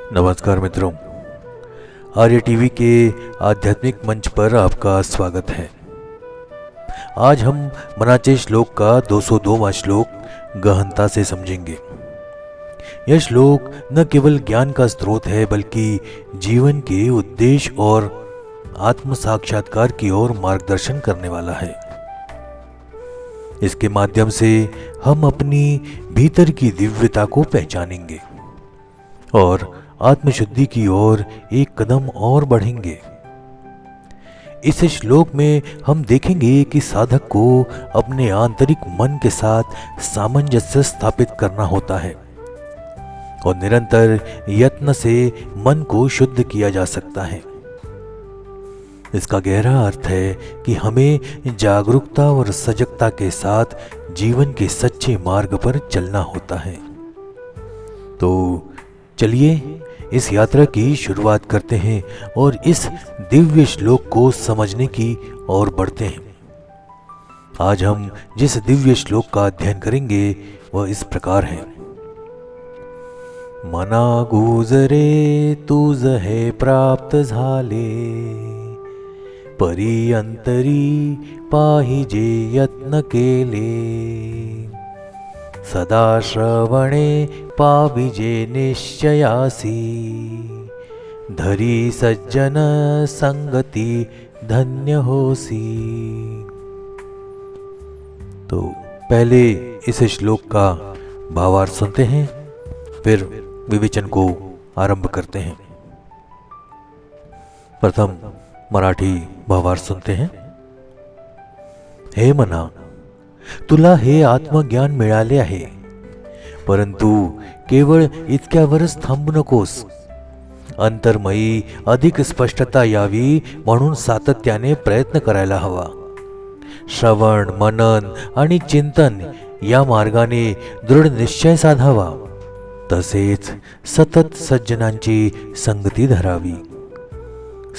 नमस्कार मित्रों, आर्य टीवी के आध्यात्मिक मंच पर आपका स्वागत है। आज हम मनाचे श्लोक का 202वां श्लोक गहनता से समझेंगे। यह श्लोक न केवल ज्ञान का स्रोत है बल्कि जीवन के उद्देश्य और आत्म साक्षात्कार की ओर मार्गदर्शन करने वाला है। इसके माध्यम से हम अपनी भीतर की दिव्यता को पहचानेंगे और आत्मशुद्धि की ओर एक कदम और बढ़ेंगे। इस श्लोक में हम देखेंगे कि साधक को अपने आंतरिक मन के साथ सामंजस्य स्थापित करना होता है और निरंतर यत्न से मन को शुद्ध किया जा सकता है। इसका गहरा अर्थ है कि हमें जागरूकता और सजगता के साथ जीवन के सच्चे मार्ग पर चलना होता है। तो चलिए इस यात्रा की शुरुआत करते हैं और इस दिव्य श्लोक को समझने की ओर बढ़ते हैं। आज हम जिस दिव्य श्लोक का अध्ययन करेंगे वह इस प्रकार है। मना गुजरे तुझ है प्राप्त झाले, परी अंतरी पाहिजे यत्न केले, सदा श्रवणे पाविजे निश्चयासी, धरी सज्जन संगति धन्य होसी। तो पहले इस श्लोक का भावार्थ सुनते हैं, फिर विवेचन को आरंभ करते हैं। प्रथम मराठी भावार्थ सुनते हैं। हे मना, तुला हे आत्मज्ञान मिळाले आहे, परंतु केवळ इतक्यावरच थांबू नकोस। अंतर्मयी अधिक स्पष्टता यावी म्हणून सातत्याने प्रयत्न करायला हवा। श्रवण, मनन आणि चिंतन या मार्गाने दृढ निश्चय साधावा। तसेच सतत सज्जनांची संगती धरावी।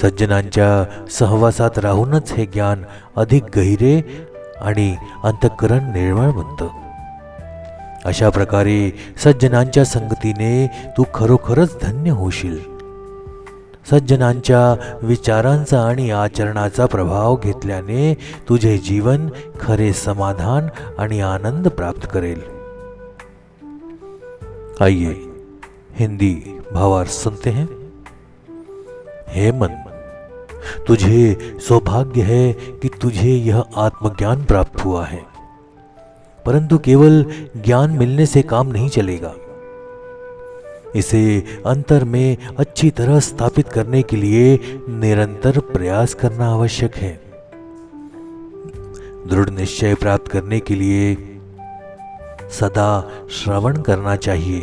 सज्जनांच्या सहवासात राहूनच हे ज्ञान अधिक गहिरे आणि अंतःकरण निर्मळ बनतं। अशा प्रकारे सज्जनांच्या संगतीने तू खरोखरच धन्य होशील। सज्जनांच्या विचारांचा आणि आचरणाचा प्रभाव घेतल्याने तुझे जीवन खरे समाधान आणि आनंद प्राप्त करेल। आइए हिंदी भावार्थ सुनते हैं। हे मन, तुझे सौभाग्य है कि तुझे यह आत्मज्ञान प्राप्त हुआ है, परंतु केवल ज्ञान मिलने से काम नहीं चलेगा। इसे अंतर में अच्छी तरह स्थापित करने के लिए निरंतर प्रयास करना आवश्यक है। दृढ़ निश्चय प्राप्त करने के लिए सदा श्रवण करना चाहिए,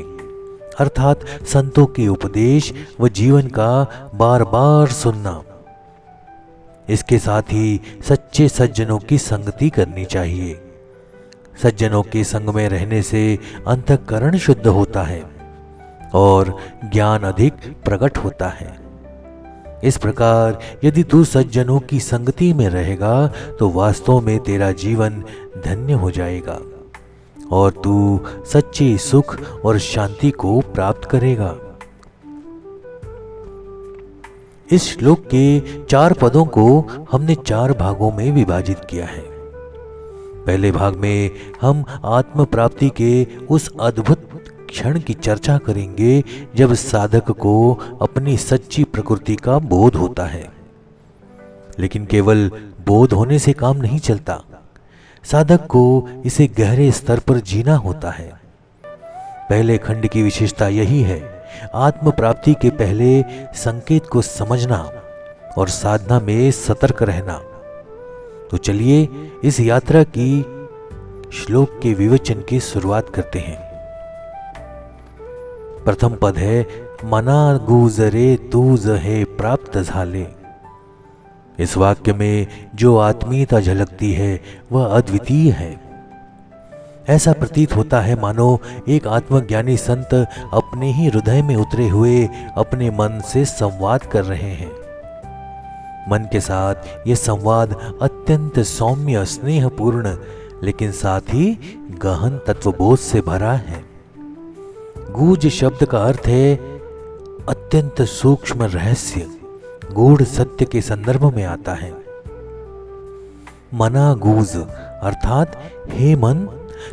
अर्थात संतों के उपदेश व जीवन का बार बार सुनना। इसके साथ ही सच्चे सज्जनों की संगति करनी चाहिए। सज्जनों के संग में रहने से अंतःकरण शुद्ध होता है और ज्ञान अधिक प्रकट होता है। इस प्रकार यदि तू सज्जनों की संगति में रहेगा तो वास्तव में तेरा जीवन धन्य हो जाएगा और तू सच्चे सुख और शांति को प्राप्त करेगा। इस श्लोक के 4 पदों को हमने 4 भागों में विभाजित किया है। पहले भाग में हम आत्म प्राप्ति के उस अद्भुत क्षण की चर्चा करेंगे जब साधक को अपनी सच्ची प्रकृति का बोध होता है। लेकिन केवल बोध होने से काम नहीं चलता, साधक को इसे गहरे स्तर पर जीना होता है। पहले खंड की विशेषता यही है, आत्म प्राप्ति के पहले संकेत को समझना और साधना में सतर्क रहना। तो चलिए इस यात्रा की श्लोक के विवेचन की शुरुआत करते हैं। प्रथम पद है, मना गुजरे तुझ है प्राप्त झाले। इस वाक्य में जो आत्मीयता झलकती है वह अद्वितीय है। ऐसा प्रतीत होता है मानो एक आत्मज्ञानी संत अपने ही हृदय में उतरे हुए अपने मन से संवाद कर रहे हैं। मन के साथ यह संवाद अत्यंत सौम्य, स्नेहपूर्ण, लेकिन साथ ही गहन तत्वबोध से भरा है। गूंज शब्द का अर्थ है अत्यंत सूक्ष्म रहस्य गूढ़ सत्य के संदर्भ में आता है। मना गूज अर्थात हे मन,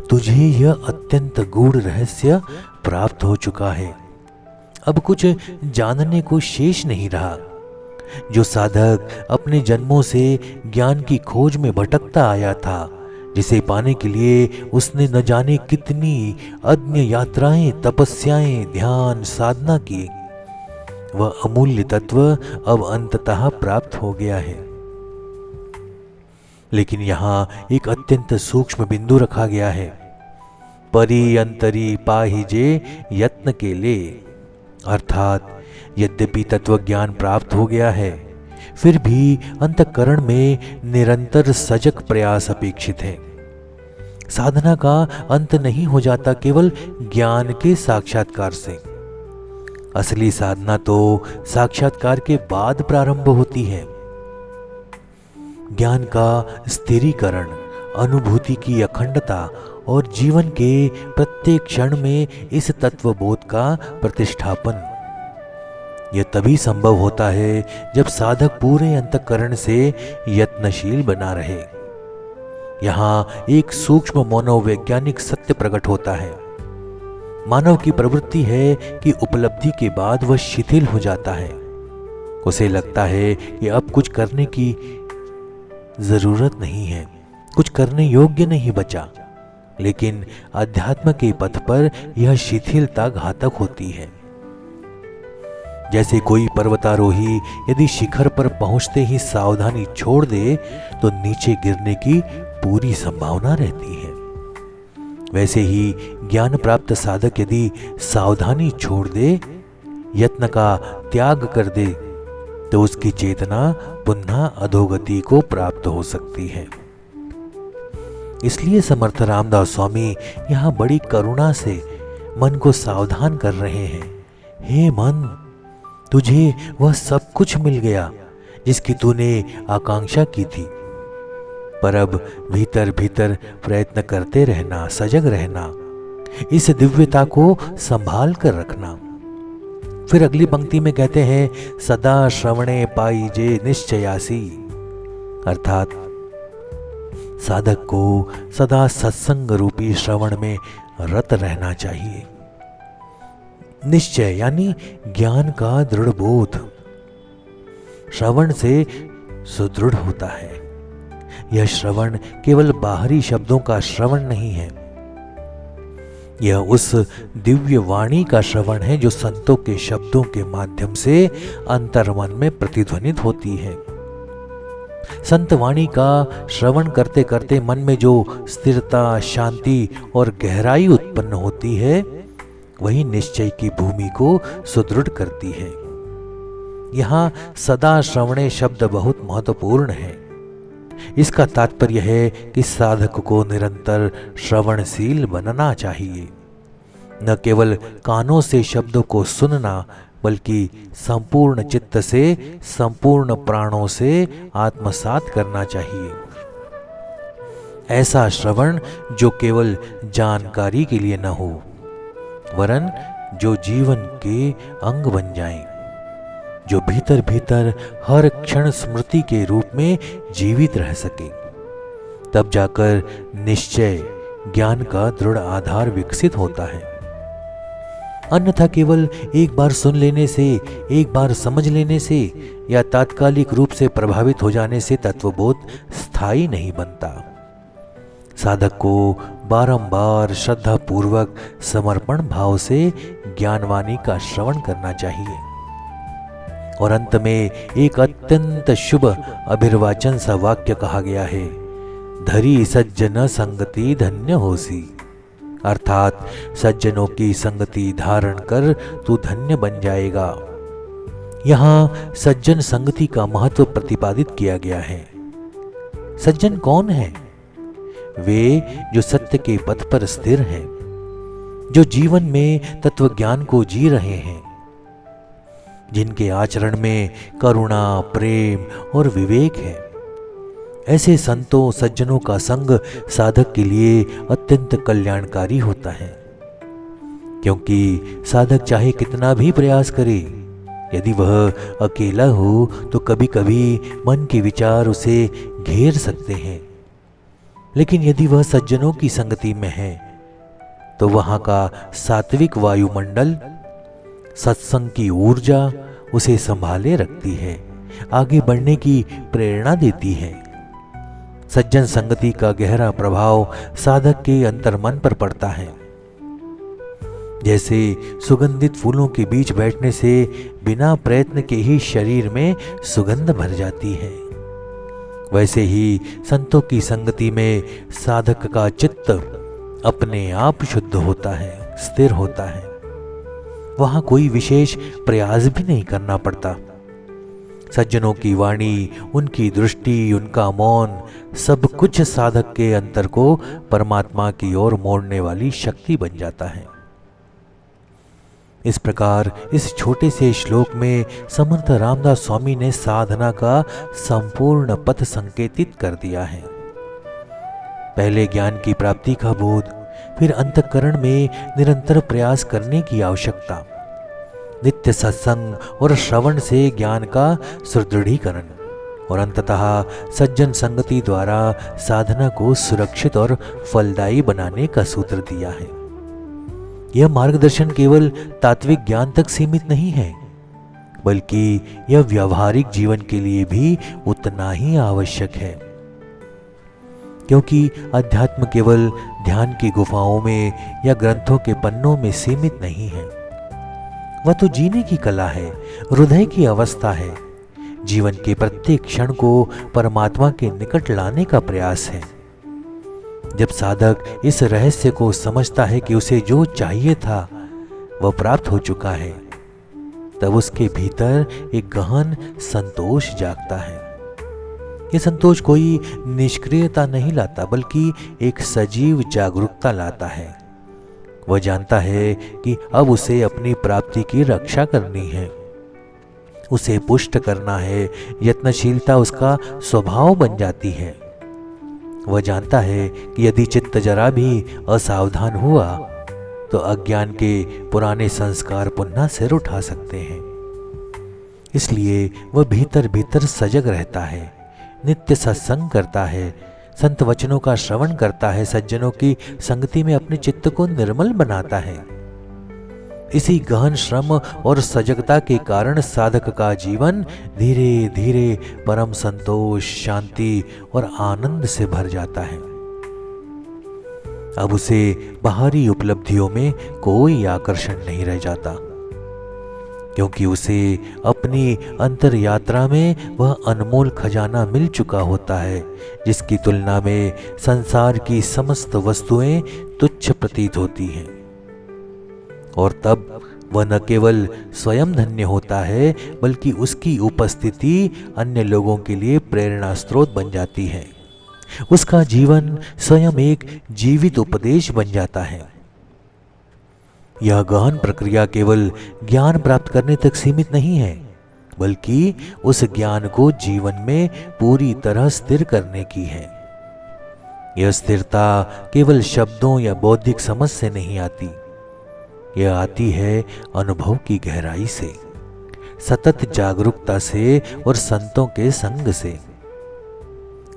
तुझे यह अत्यंत गूढ़ रहस्य प्राप्त हो चुका है। अब कुछ जानने को शेष नहीं रहा। जो साधक अपने जन्मों से ज्ञान की खोज में भटकता आया था, जिसे पाने के लिए उसने न जाने कितनी अज्ञ यात्राएं, तपस्याएं, ध्यान, साधना की, वह अमूल्य तत्व अब अंततः प्राप्त हो गया है। लेकिन यहां एक अत्यंत सूक्ष्म बिंदु रखा गया है। परी अंतरी पाहिजे यत्न के लिए, अर्थात यद्यपि तत्व ज्ञान प्राप्त हो गया है, फिर भी अंतःकरण में निरंतर सजग प्रयास अपेक्षित है। साधना का अंत नहीं हो जाता केवल ज्ञान के साक्षात्कार से। असली साधना तो साक्षात्कार के बाद प्रारंभ होती है। ज्ञान का स्थिरीकरण, अनुभूति की अखंडता और जीवन के प्रत्येक क्षण में इस तत्वबोध का प्रतिष्ठापन, यह तभी संभव होता है जब साधक पूरे अंतःकरण से यत्नशील बना रहे। यहां एक सूक्ष्म मनोवैज्ञानिक सत्य प्रकट होता है। मानव की प्रवृत्ति है कि उपलब्धि के बाद वह शिथिल हो जाता है। उसे लगता है कि अब कुछ करने की जरूरत नहीं है, कुछ करने योग्य नहीं बचा। लेकिन अध्यात्म के पथ पर यह शिथिलता घातक होती है। जैसे कोई पर्वतारोही यदि शिखर पर पहुंचते ही सावधानी छोड़ दे तो नीचे गिरने की पूरी संभावना रहती है, वैसे ही ज्ञान प्राप्त साधक यदि सावधानी छोड़ दे, यत्न का त्याग कर दे, तो उसकी चेतना पुनः अधोगति को प्राप्त हो सकती है। इसलिए समर्थ रामदास स्वामी यहां बड़ी करुणा से मन को सावधान कर रहे हैं। हे मन, तुझे वह सब कुछ मिल गया जिसकी तूने आकांक्षा की थी, पर अब भीतर भीतर प्रयत्न करते रहना, सजग रहना, इस दिव्यता को संभाल कर रखना। फिर अगली पंक्ति में कहते हैं, सदा श्रवणे पाइजे निश्चयासी, अर्थात साधक को सदा सत्संग रूपी श्रवण में रत रहना चाहिए। निश्चय यानी ज्ञान का दृढ़ बोध श्रवण से सुदृढ़ होता है। यह श्रवण केवल बाहरी शब्दों का श्रवण नहीं है, यह उस दिव्य वाणी का श्रवण है जो संतों के शब्दों के माध्यम से अंतर्मन में प्रतिध्वनित होती है। संत वाणी का श्रवण करते करते मन में जो स्थिरता, शांति और गहराई उत्पन्न होती है, वही निश्चय की भूमि को सुदृढ़ करती है। यहां सदा श्रवणे शब्द बहुत महत्वपूर्ण है। इसका तात्पर्य है कि साधक को निरंतर श्रवणशील बनना चाहिए। न केवल कानों से शब्दों को सुनना, बल्कि संपूर्ण चित्त से, संपूर्ण प्राणों से आत्मसात करना चाहिए। ऐसा श्रवण जो केवल जानकारी के लिए न हो, वरन जो जीवन के अंग बन जाए, जो भीतर भीतर हर क्षण स्मृति के रूप में जीवित रह सके। तब जाकर निश्चय ज्ञान का दृढ़ आधार विकसित होता है। अन्यथा केवल एक बार सुन लेने से, एक बार समझ लेने से या तात्कालिक रूप से प्रभावित हो जाने से तत्वबोध स्थायी नहीं बनता। साधक को बारंबार श्रद्धा पूर्वक समर्पण भाव से ज्ञानवाणी का श्रवण करना चाहिए। और अंत में एक अत्यंत शुभ अभिर्वाचन सा वाक्य कहा गया है, धरी सज्जन संगति धन्य होसी, अर्थात सज्जनों की संगति धारण कर तू धन्य बन जाएगा। यहां सज्जन संगति का महत्व प्रतिपादित किया गया है। सज्जन कौन है? वे जो सत्य के पथ पर स्थिर हैं, जो जीवन में तत्व ज्ञान को जी रहे हैं, जिनके आचरण में करुणा, प्रेम और विवेक है। ऐसे संतों, सज्जनों का संग साधक के लिए अत्यंत कल्याणकारी होता है, क्योंकि साधक चाहे कितना भी प्रयास करे, यदि वह अकेला हो तो कभी कभी मन के विचार उसे घेर सकते हैं, लेकिन यदि वह सज्जनों की संगति में है तो वहां का सात्विक वायुमंडल, सत्संग की ऊर्जा उसे संभाले रखती है, आगे बढ़ने की प्रेरणा देती है। सज्जन संगति का गहरा प्रभाव साधक के अंतर्मन पर पड़ता है। जैसे सुगंधित फूलों के बीच बैठने से बिना प्रयत्न के ही शरीर में सुगंध भर जाती है, वैसे ही संतों की संगति में साधक का चित्त अपने आप शुद्ध होता है, स्थिर होता है। वहां कोई विशेष प्रयास भी नहीं करना पड़ता। सज्जनों की वाणी, उनकी दृष्टि, उनका मौन, सब कुछ साधक के अंतर को परमात्मा की ओर मोड़ने वाली शक्ति बन जाता है। इस प्रकार इस छोटे से श्लोक में समर्थ रामदास स्वामी ने साधना का संपूर्ण पथ संकेतित कर दिया है। पहले ज्ञान की प्राप्ति का बोध, फिर अंतःकरण में निरंतर प्रयास करने की आवश्यकता, नित्य सत्संग और श्रवण से ज्ञान का सुदृढ़ीकरण, और अंततः सज्जन संगति द्वारा साधना को सुरक्षित और फलदायी बनाने का सूत्र दिया है। यह मार्गदर्शन केवल तात्विक ज्ञान तक सीमित नहीं है, बल्कि यह व्यावहारिक जीवन के लिए भी उतना ही आवश्यक है। क्योंकि अध्यात्म केवल ध्यान की गुफाओं में या ग्रंथों के पन्नों में सीमित नहीं है। वह तो जीने की कला है, हृदय की अवस्था है, जीवन के प्रत्येक क्षण को परमात्मा के निकट लाने का प्रयास है। जब साधक इस रहस्य को समझता है कि उसे जो चाहिए था वह प्राप्त हो चुका है, तब उसके भीतर एक गहन संतोष जागता है। यह संतोष कोई निष्क्रियता नहीं लाता, बल्कि एक सजीव जागरूकता लाता है। वह जानता है कि अब उसे अपनी प्राप्ति की रक्षा करनी है, उसे पुष्ट करना है। यत्नशीलता उसका स्वभाव बन जाती है। वह जानता है कि यदि चित्त जरा भी असावधान हुआ तो अज्ञान के पुराने संस्कार पुनः सिर उठा सकते हैं। इसलिए वह भीतर भीतर सजग रहता है, नित्य सत्संग करता है, संत वचनों का श्रवण करता है, सज्जनों की संगति में अपने चित्त को निर्मल बनाता है। इसी गहन श्रम और सजगता के कारण साधक का जीवन धीरे धीरे परम संतोष, शांति और आनंद से भर जाता है। अब उसे बाहरी उपलब्धियों में कोई आकर्षण नहीं रह जाता, क्योंकि उसे अपनी अंतर यात्रा में वह अनमोल खजाना मिल चुका होता है, जिसकी तुलना में संसार की समस्त वस्तुएं तुच्छ प्रतीत होती हैं। और तब वह न केवल स्वयं धन्य होता है, बल्कि उसकी उपस्थिति अन्य लोगों के लिए प्रेरणा स्रोत बन जाती है। उसका जीवन स्वयं एक जीवित उपदेश बन जाता है। यह गहन प्रक्रिया केवल ज्ञान प्राप्त करने तक सीमित नहीं है, बल्कि उस ज्ञान को जीवन में पूरी तरह स्थिर करने की है। यह स्थिरता केवल शब्दों या बौद्धिक समझ से नहीं आती, यह आती है अनुभव की गहराई से, सतत जागरूकता से और संतों के संग से।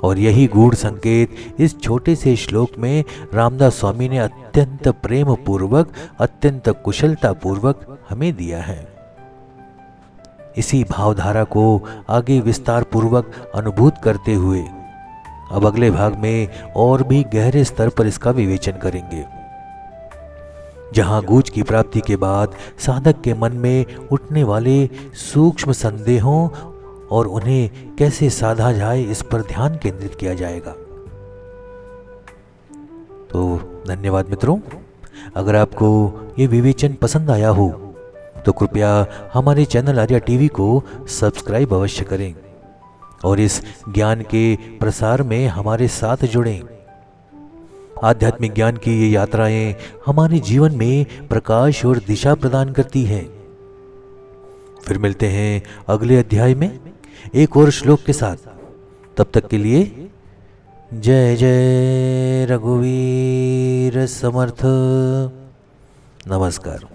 और यही गूढ़ संकेत इस छोटे से श्लोक में रामदास स्वामी ने अत्यंत प्रेम पूर्वक, अत्यंत कुशलता पूर्वक हमें दिया है। इसी भावधारा को आगे विस्तार पूर्वक अनुभूत करते हुए अब अगले भाग में और भी गहरे स्तर पर इसका विवेचन करेंगे, जहां गूंज की प्राप्ति के बाद साधक के मन में उठने वाले सूक्ष्म संदेहों और उन्हें कैसे साधा जाए इस पर ध्यान केंद्रित किया जाएगा। तो धन्यवाद मित्रों। अगर आपको ये विवेचन पसंद आया हो तो कृपया हमारे चैनल आर्या टीवी को सब्सक्राइब अवश्य करें और इस ज्ञान के प्रसार में हमारे साथ जुड़ें। आध्यात्मिक ज्ञान की ये यात्राएं हमारे जीवन में प्रकाश और दिशा प्रदान करती हैं। फिर मिलते हैं अगले अध्याय में एक और श्लोक के साथ। तब तक के लिए जय जय रघुवीर समर्थ। नमस्कार।